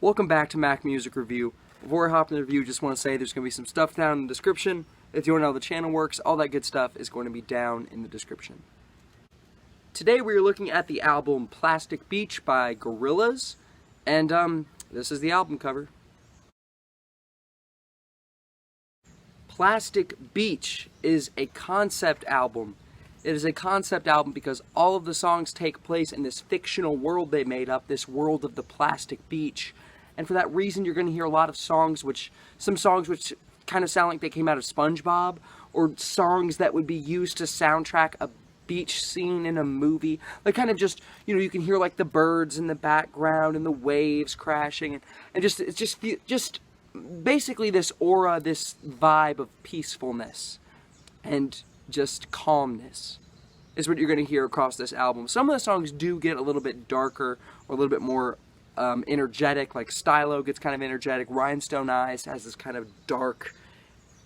Welcome back to Mac Music Review. Before I hop in the review, just want to say there's going to be some stuff down in the description. If you want to know how the channel works, all that good stuff is going to be down in the description. Today we are looking at the album Plastic Beach by Gorillaz, and this is the album cover. Plastic Beach is a concept album. It is a concept album because all of the songs take place in this fictional world they made up, this world of the plastic beach. And for that reason, you're going to hear a lot of songs some songs which kind of sound like they came out of SpongeBob, or songs that would be used to soundtrack a beach scene in a movie. Like kind of just, you can hear like the birds in the background and the waves crashing, and it's just basically this aura, this vibe of peacefulness and just calmness is what you're going to hear across this album. Some of the songs do get a little bit darker or a little bit more energetic, like Stylo gets kind of energetic. Rhinestone Eyes has this kind of dark,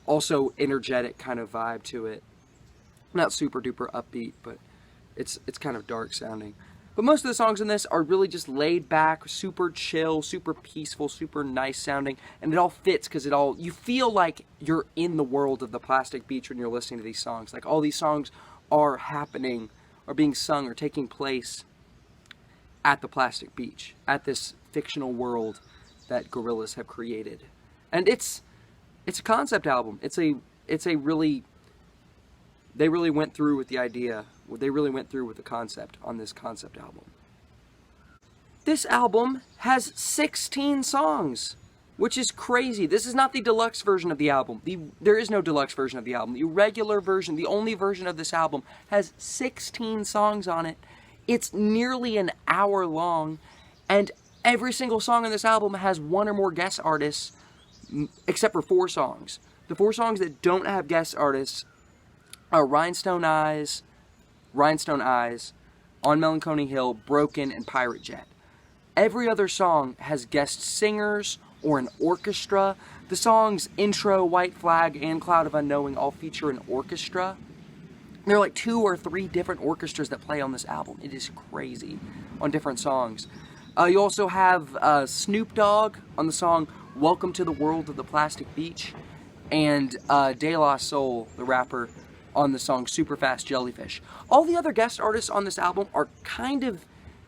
also energetic kind of vibe to it. Not super duper upbeat, but it's kind of dark sounding. But most of the songs in this are really just laid back, super chill, super peaceful, super nice sounding, and it all fits because you feel like you're in the world of the plastic beach when you're listening to these songs. Like all these songs are happening, or being sung, or taking place at the plastic beach, at this fictional world that Gorillaz have created. And it's a concept album. They really went through with the idea. They really went through with the concept on this concept album. This album has 16 songs, which is crazy. This is not the deluxe version of the album. There is no deluxe version of the album. The regular version, the only version of this album, has 16 songs on it. It's nearly an hour long, and every single song on this album has one or more guest artists, except for 4 songs. The 4 songs that don't have guest artists are Rhinestone Eyes, On Melancholy Hill, Broken, and Pirate Jet. Every other song has guest singers or an orchestra. The songs Intro, White Flag, and Cloud of Unknowing all feature an orchestra. There are like 2 or 3 different orchestras that play on this album. It is crazy on different songs. You also have Snoop Dogg on the song Welcome to the World of the Plastic Beach, and De La Soul, the rapper, on the song Super Fast Jellyfish. All the other guest artists on this album are kind of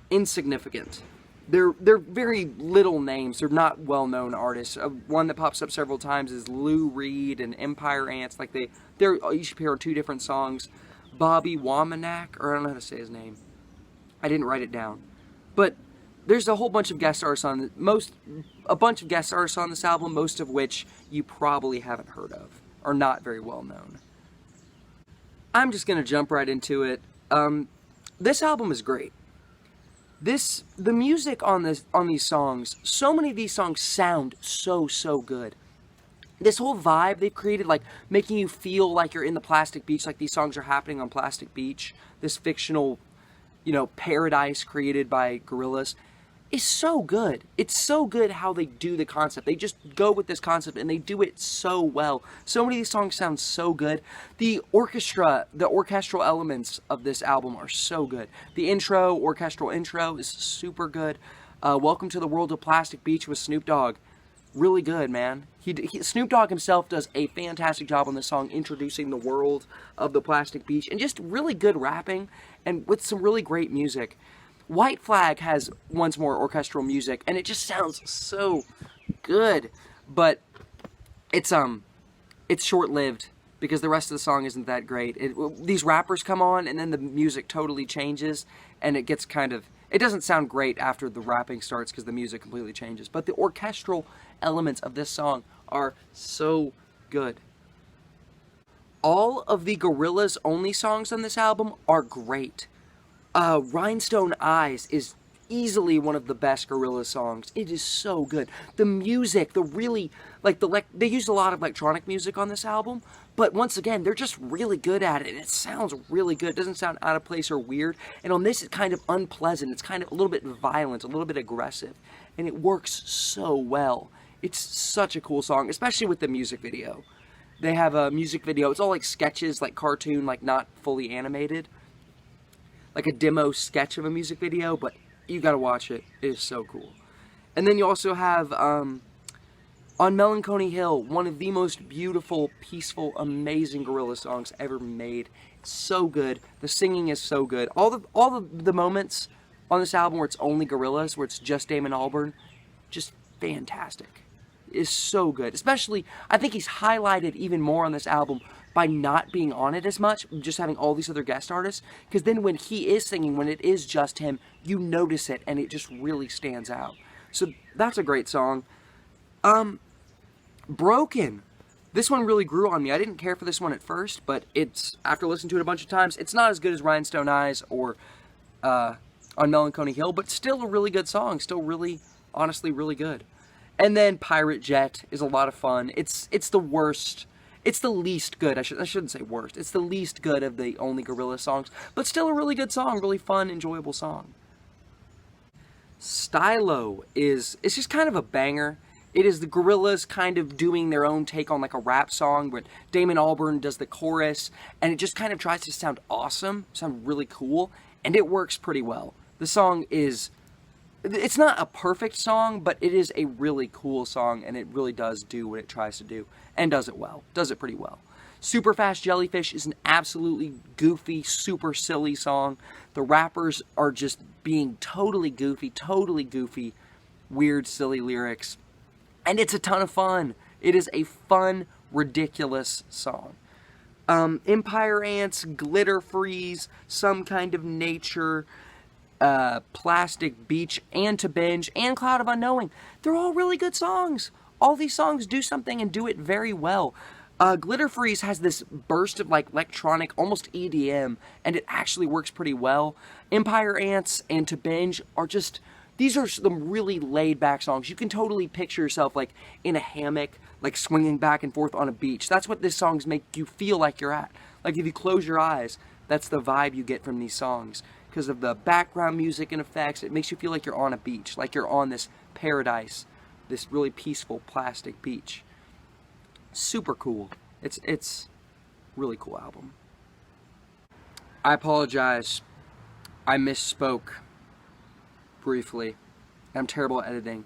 insignificant. They're very little names. They're not well-known artists. One that pops up several times is Lou Reed and Empire Ants. Like they're each appear on 2 different songs. Bobby Womack, or I don't know how to say his name. I didn't write it down. But there's a whole bunch of guest artists on a bunch of guest artists on this album, most of which you probably haven't heard of, or not very well known. I'm just gonna jump right into it. This album is great. The music on these songs, so many of these songs sound so good. This whole vibe they've created, like making you feel like you're in the plastic beach, like these songs are happening on Plastic Beach, this fictional, paradise created by Gorillaz, is so good. It's so good how they do the concept. They just go with this concept and they do it so well. So many of these songs sound so good. The orchestral elements of this album are so good. The orchestral intro is super good. Welcome to the World of Plastic Beach with Snoop Dogg. Really good, man. Snoop Dogg himself does a fantastic job on this song, introducing the world of the plastic beach, and just really good rapping, and with some really great music. White Flag has once more orchestral music, and it just sounds so good, but it's short-lived because the rest of the song isn't that great. These rappers come on, and then the music totally changes, and it gets it doesn't sound great after the rapping starts because the music completely changes. But the orchestral elements of this song are so good. All of the Gorillaz only songs on this album are great. Rhinestone Eyes is easily one of the best Gorillaz songs. It is so good. The music, they used a lot of electronic music on this album, but once again, they're just really good at it. It sounds really good. It doesn't sound out of place or weird. And on this, it's kind of unpleasant. It's kind of a little bit violent, a little bit aggressive, and it works so well. It's such a cool song, especially with the music video. They have a music video. It's all like sketches, like cartoon, like not fully animated. Like a demo sketch of a music video, but you gotta watch it. It is so cool. And then you also have, on Melancholy Hill, one of the most beautiful, peaceful, amazing Gorillaz songs ever made. It's so good. The singing is so good. All the moments on this album where it's only Gorillaz, where it's just Damon Albarn, just fantastic. It's so good. Especially, I think he's highlighted even more on this album by not being on it as much, just having all these other guest artists. Because then when he is singing, when it is just him, you notice it, and it just really stands out. So that's a great song. Broken. This one really grew on me. I didn't care for this one at first, but it's, after listening to it a bunch of times, it's not as good as Rhinestone Eyes or on Melancholy Hill, but still a really good song. Still really, honestly, really good. And then Pirate Jet is a lot of fun. It's the worst. It's the least good. I shouldn't say worst. It's the least good of the only Gorillaz songs, but still a really good song. Really fun, enjoyable song. Stylo it's just kind of a banger. It is the Gorillaz kind of doing their own take on like a rap song where Damon Albarn does the chorus, and it just kind of tries to sound awesome, sound really cool, and it works pretty well. The song it's not a perfect song, but it is a really cool song, and it really does do what it tries to do, and does it well. Does it pretty well. Super Fast Jellyfish is an absolutely goofy, super silly song. The rappers are just being totally goofy, weird, silly lyrics. And it's a ton of fun. It is a fun, ridiculous song. Empire Ants, Glitter Freeze, Some Kind of Nature, Plastic Beach, and To Binge, and Cloud of Unknowing. They're all really good songs. All these songs do something and do it very well. Glitter Freeze has this burst of like electronic, almost EDM, and it actually works pretty well. Empire Ants and To Binge are just, these are some really laid back songs. You can totally picture yourself like in a hammock, like swinging back and forth on a beach. That's what these songs make you feel like you're at. Like if you close your eyes, that's the vibe you get from these songs. Because of the background music and effects, it makes you feel like you're on a beach, like you're on this paradise, this really peaceful plastic beach. Super cool. It's really cool album. I apologize. I misspoke briefly. I'm terrible at editing.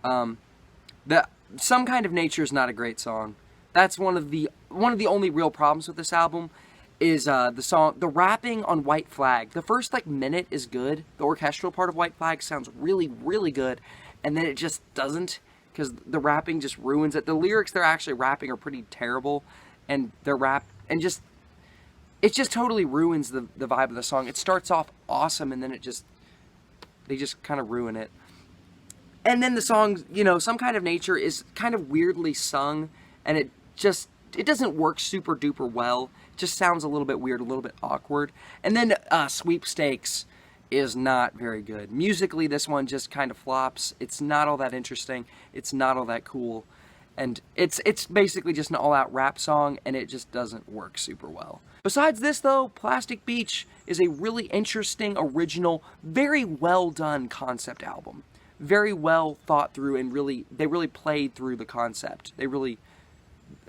Some Kind of Nature is not a great song. That's one of the only real problems with this album is the rapping on White Flag. The first like minute is good. The orchestral part of White Flag sounds really, really good, and then it just doesn't, because the rapping just ruins it. The lyrics they're actually rapping are pretty terrible, and their rap and it just totally ruins the vibe of the song. It starts off awesome, and then they just kind of ruin it. And then the song, Some Kind of Nature is kind of weirdly sung, and it doesn't work super duper well. It just sounds a little bit weird, a little bit awkward. And then Sweepstakes is not very good. Musically, this one just kind of flops. It's not all that interesting. It's not all that cool. And it's basically just an all-out rap song, and it just doesn't work super well. Besides this, though, Plastic Beach is a really interesting, original, very well done concept album. Very well thought through, and they really played through the concept.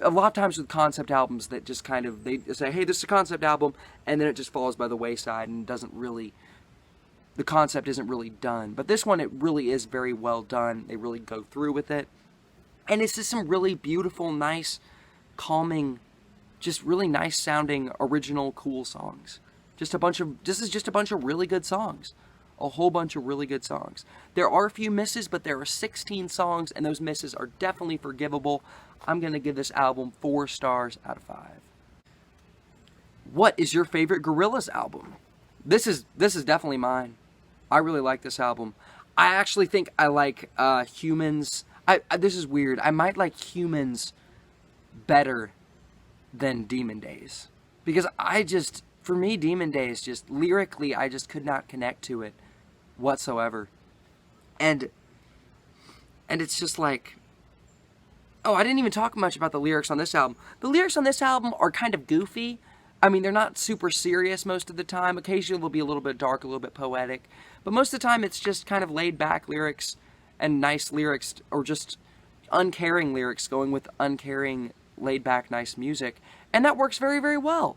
A lot of times with concept albums that just kind of, they say, hey, this is a concept album, and then it just falls by the wayside and the concept isn't really done. But this one, it really is very well done. They really go through with it. And it's just some really beautiful, nice, calming, just really nice sounding, original, cool songs. This is just a bunch of really good songs. A whole bunch of really good songs. There are a few misses, but there are 16 songs, and those misses are definitely forgivable. I'm going to give this album 4 stars out of 5. What is your favorite Gorillaz album? This is definitely mine. I really like this album. I actually think I like Humans. This is weird. I might like Humans better than Demon Days. Because for me, Demon Days, just lyrically, I just could not connect to it whatsoever. And it's just like, oh, I didn't even talk much about the lyrics on this album. The lyrics on this album are kind of goofy. I mean, they're not super serious most of the time. Occasionally they'll be a little bit dark, a little bit poetic. But most of the time it's just kind of laid back lyrics and nice lyrics, or just uncaring lyrics going with uncaring, laid back, nice music. And that works very, very well.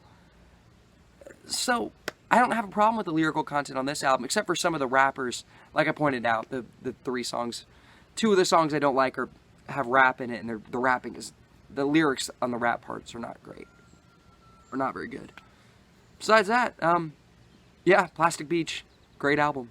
So I don't have a problem with the lyrical content on this album, except for some of the rappers. Like I pointed out, the 3 songs Two of the songs I don't like have rap in it, and the lyrics on the rap parts are not great. Or not very good. Besides that, yeah, Plastic Beach, great album.